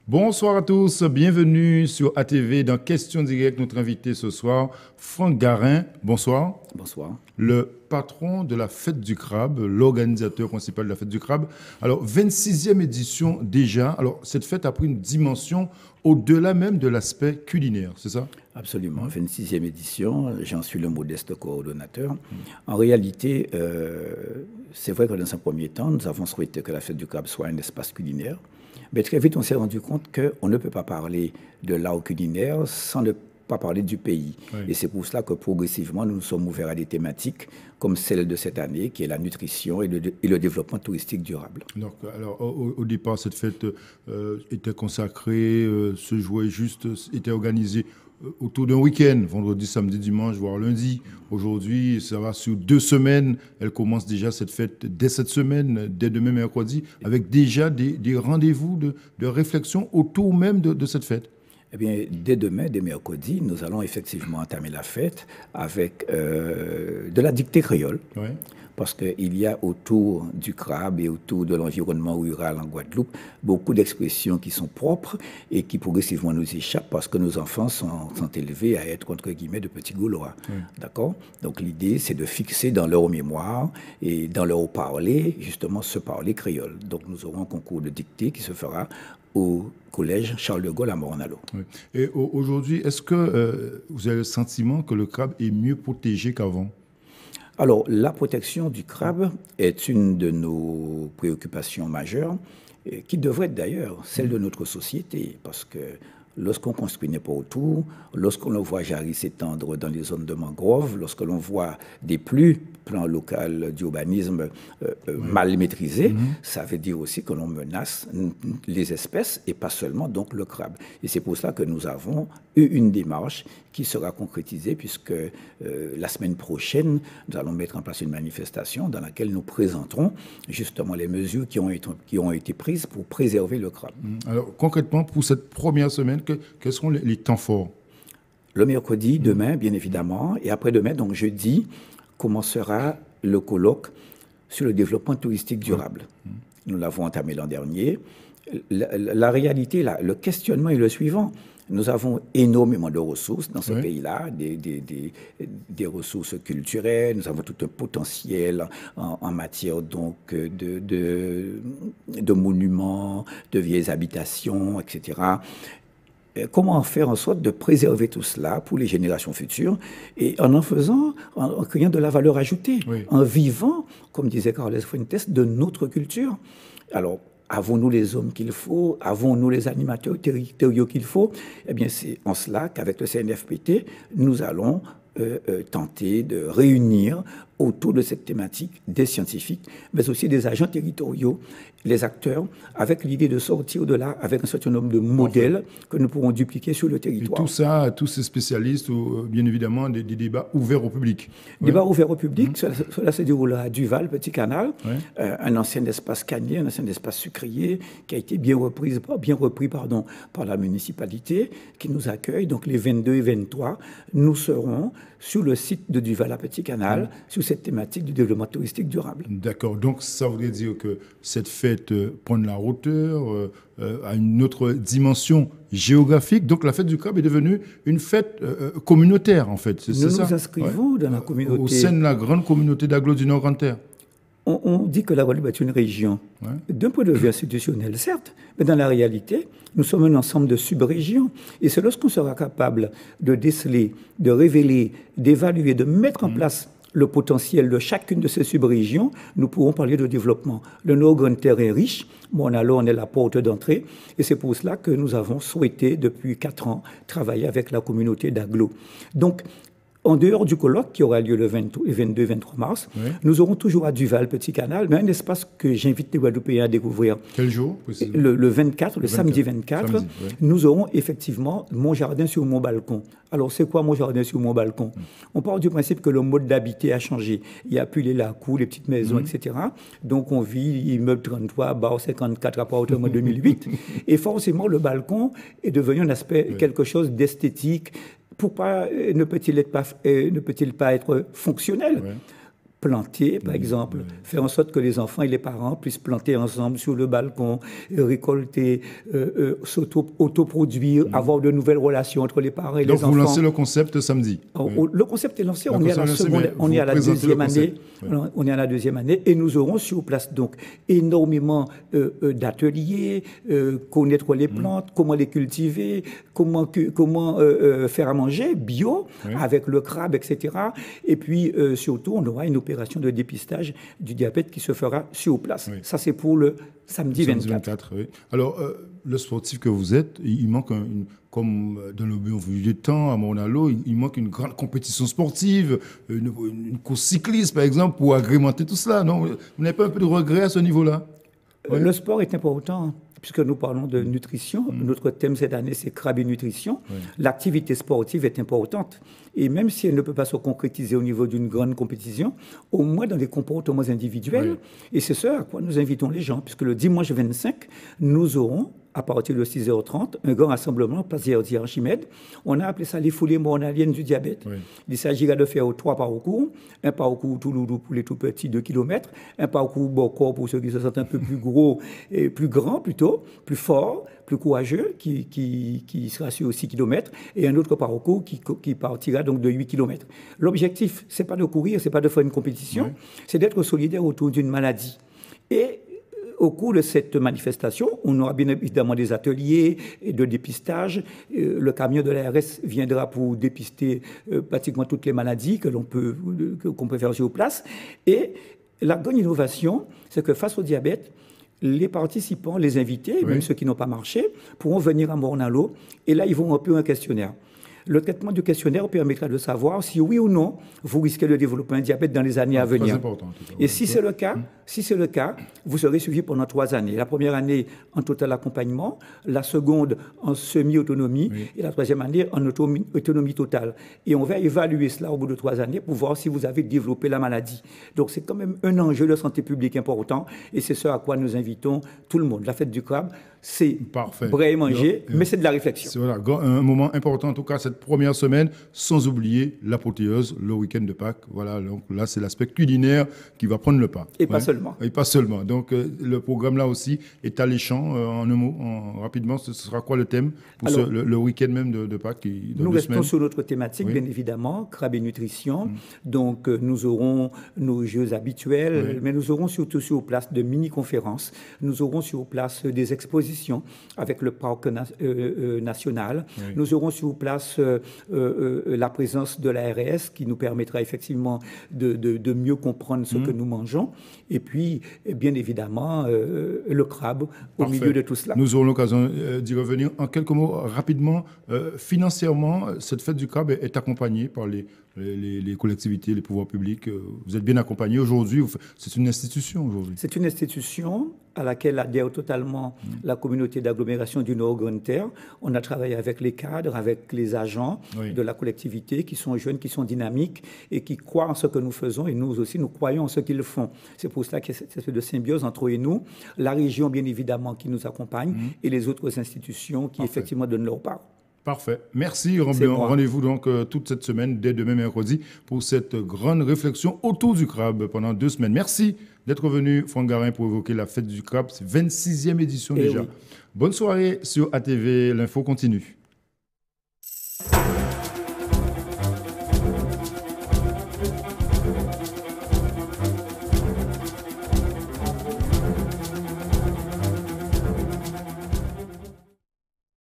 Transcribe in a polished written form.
Bonsoir à tous, bienvenue sur ATV dans Question Directe. Notre invité ce soir, Franck Garin. Bonsoir. Bonsoir. Le patron de la Fête du Crabe, l'organisateur principal de la Fête du Crabe. Alors, 26e édition déjà. Alors, cette fête a pris une dimension au-delà même de l'aspect culinaire, c'est ça? Absolument. 26e édition, j'en suis le modeste coordonnateur. En réalité, c'est vrai que dans un premier temps, nous avons souhaité que la Fête du Crabe soit un espace culinaire. Mais très vite, on s'est rendu compte qu'on ne peut pas parler de l'art culinaire sans ne pas parler du pays. Oui. Et c'est pour cela que progressivement, nous nous sommes ouverts à des thématiques comme celle de cette année, qui est la nutrition et le développement touristique durable. Alors, au départ, cette fête était consacrée, se jouait juste, était organisée autour d'un week-end, vendredi, samedi, dimanche, voire lundi. Aujourd'hui, ça va sur 2 semaines. Elle commence déjà cette fête dès cette semaine, dès demain mercredi, avec déjà des rendez-vous de réflexion autour même de cette fête. Eh bien, dès demain, dès mercredi, nous allons effectivement entamer la fête avec de la dictée créole. Ouais. Parce qu'il y a autour du crabe et autour de l'environnement rural en Guadeloupe beaucoup d'expressions qui sont propres et qui progressivement nous échappent parce que nos enfants sont élevés à être, entre guillemets, de petits Gaulois. Oui. D'accord? Donc l'idée, c'est de fixer dans leur mémoire et dans leur parler, justement, ce parler créole. Donc nous aurons un concours de dictée qui se fera au collège Charles de Gaulle à Mornalo. Oui. Et aujourd'hui, est-ce que vous avez le sentiment que le crabe est mieux protégé qu'avant? Alors, la protection du crabe est une de nos préoccupations majeures, qui devrait être d'ailleurs celle de notre société, parce que lorsqu'on construit n'importe où, lorsqu'on le voit jarry s'étendre dans les zones de mangrove, lorsque l'on voit des pluies, plan local d'urbanisme mal maîtrisé, ça veut dire aussi que l'on menace les espèces et pas seulement donc le crabe. Et c'est pour cela que nous avons eu une démarche qui sera concrétisée puisque la semaine prochaine, nous allons mettre en place une manifestation dans laquelle nous présenterons justement les mesures qui ont été prises pour préserver le crabe. Alors concrètement, pour cette première semaine, quels seront les temps forts? Le mercredi, demain, bien évidemment, et après-demain, donc jeudi, commencera le colloque sur le développement touristique durable. Nous l'avons entamé l'an dernier. La réalité, là, le questionnement est le suivant. Nous avons énormément de ressources dans ce pays-là, des ressources culturelles, nous avons tout un potentiel en matière donc de monuments, de vieilles habitations, etc. Comment faire en sorte de préserver tout cela pour les générations futures et en créant de la valeur ajoutée, en vivant, comme disait Carles Fuentes, de notre culture. Alors, avons-nous les hommes qu'il faut? Avons-nous les animateurs territoriaux qu'il faut? Eh bien, c'est en cela qu'avec le CNFPT, nous allons tenter de réunir autour de cette thématique des scientifiques, mais aussi des agents territoriaux, les acteurs, avec l'idée de sortir de là avec un certain nombre de modèles que nous pourrons dupliquer sur le territoire. Et tout ça, tous ces spécialistes, bien évidemment, des débats ouverts au public. Débats ouverts au public, cela se déroule à Duval, Petit Canal, un ancien espace cannier, un ancien espace sucrier qui a été bien repris par la municipalité qui nous accueille. Donc les 22 et 23, nous serons sur le site de Duval à Petit Canal, sur cette thématique du développement touristique durable. D'accord. Donc, ça voudrait dire que cette fête prend de la hauteur, à une autre dimension géographique. Donc, la fête du crabe est devenue une fête communautaire, en fait. Nous nous inscrivons dans la communauté. Au sein de la grande communauté d'Aglo du Nord-Grande-Terre. On dit que la Guadeloupe est une région. D'un point de vue institutionnel, certes, mais dans la réalité, nous sommes un ensemble de sub-régions. Et c'est lorsqu'on sera capable de déceler, de révéler, d'évaluer, de mettre en place le potentiel de chacune de ces sub-régions, nous pourrons parler de développement. Le Nord-Grande-Terre est riche, Mornalo en est la porte d'entrée, et c'est pour cela que nous avons souhaité, depuis 4 ans, travailler avec la communauté d'Aglo. Donc, en dehors du colloque qui aura lieu le 22 et 23 mars, nous aurons toujours à Duval, Petit Canal, mais un espace que j'invite les Guadeloupéens à découvrir. Quel jour? Le 24, le samedi 24, nous aurons effectivement mon jardin sur mon balcon. Alors, c'est quoi mon jardin sur mon balcon? On part du principe que le mode d'habiter a changé. Il n'y a plus les lacours, les petites maisons, etc. Donc, on vit immeuble 33, bar 54, appartement 2008. Et forcément, le balcon est devenu un aspect, quelque chose d'esthétique. Ne peut-il pas être fonctionnel? planter, par exemple, faire en sorte que les enfants et les parents puissent planter ensemble sur le balcon, récolter, s'autoproduire, avoir de nouvelles relations entre les parents et Donc les enfants. vous lancez le concept samedi. Le concept est lancé, on est à la seconde, on est à la deuxième année. On est à la deuxième année et nous aurons sur place donc énormément d'ateliers, connaître les plantes, comment les cultiver, comment faire à manger bio avec le crabe, etc. Et puis surtout, on aura une opération de dépistage du diabète qui se fera sur place. Oui. Ça, c'est pour le samedi 24. Oui. Alors, le sportif que vous êtes, il manque, comme dans le bon vieux temps, à Morne-à-l'Eau, il manque une grande compétition sportive, une course cycliste, par exemple, pour agrémenter tout cela. Non, vous n'avez pas un peu de regret à ce niveau-là? Le sport est important. Puisque nous parlons de nutrition, notre thème cette année, c'est crabe et nutrition. L'activité sportive est importante. Et même si elle ne peut pas se concrétiser au niveau d'une grande compétition, au moins dans des comportements individuels. Et c'est ce à quoi nous invitons les gens, puisque le dimanche 25, nous aurons, à partir de 6h30, un grand rassemblement, place Gérard Archimède. On a appelé ça les foulées mornaliennes du diabète. Il s'agira de faire 3 parcours. Un parcours Touloudou pour les tout petits, 2 km. Un parcours Bocor pour ceux qui se sentent un peu plus gros et plus grands plutôt, plus forts, plus courageux, qui sera sur 6 km. Et un autre parcours qui partira donc de 8 km. L'objectif, c'est pas de courir, c'est pas de faire une compétition, c'est d'être solidaire autour d'une maladie. Et au cours de cette manifestation, on aura bien évidemment des ateliers de dépistage. Le camion de l'ARS viendra pour dépister pratiquement toutes les maladies qu'on peut faire sur place. Et la grande innovation, c'est que face au diabète, les participants, les invités, même ceux qui n'ont pas marché, pourront venir à Morne-à-l'Eau. Et là, ils vont remplir un questionnaire. Le traitement du questionnaire permettra de savoir si oui ou non vous risquez de développer un diabète dans les années à venir. Très important. Et si c'est le cas, vous serez suivi pendant 3 années. La première année en total accompagnement, la seconde en semi-autonomie et la troisième année en autonomie totale. Et on va évaluer cela au bout de 3 années pour voir si vous avez développé la maladie. Donc c'est quand même un enjeu de santé publique important et c'est ce à quoi nous invitons tout le monde. La fête du crabe, c'est brais et manger, mais c'est de la réflexion. C'est voilà, un moment important en tout cas cette première semaine, sans oublier l'apothéose, le week-end de Pâques. Voilà, donc là c'est l'aspect culinaire qui va prendre le pas. Et pas seulement. Et pas seulement. Donc le programme là aussi est alléchant. En un mot, rapidement, ce sera quoi le thème pour le week-end même de Pâques? Nous restons sur notre thématique, bien évidemment, crabe et nutrition. Donc nous aurons nos jeux habituels, mais nous aurons surtout sur place de mini-conférences. Nous aurons sur place des expositions avec le parc national. Nous aurons sur place la présence de l'ARS qui nous permettra effectivement de mieux comprendre ce que nous mangeons. Et puis, bien évidemment, le crabe au milieu de tout cela. Nous aurons l'occasion d'y revenir. En quelques mots, rapidement, financièrement, cette fête du crabe est accompagnée par les collectivités, les pouvoirs publics. Vous êtes bien accompagnés aujourd'hui. C'est une institution aujourd'hui. C'est une institution à laquelle adhère totalement la communauté d'agglomération du Nord-Grande-Terre. On a travaillé avec les cadres, avec les agents de la collectivité qui sont jeunes, qui sont dynamiques et qui croient en ce que nous faisons. Et nous aussi, nous croyons en ce qu'ils font. C'est pour cela qu'il y a cette espèce de symbiose entre eux et nous. La région, bien évidemment, qui nous accompagne et les autres institutions qui, effectivement, donnent leur part. Parfait. Merci. Rendez-vous donc toute cette semaine, dès demain mercredi, pour cette grande réflexion autour du crabe pendant 2 semaines. Merci d'être venu, Franck Garin, pour évoquer la fête du crabe. C'est 26e édition déjà. Oui. Bonne soirée sur ATV. L'info continue.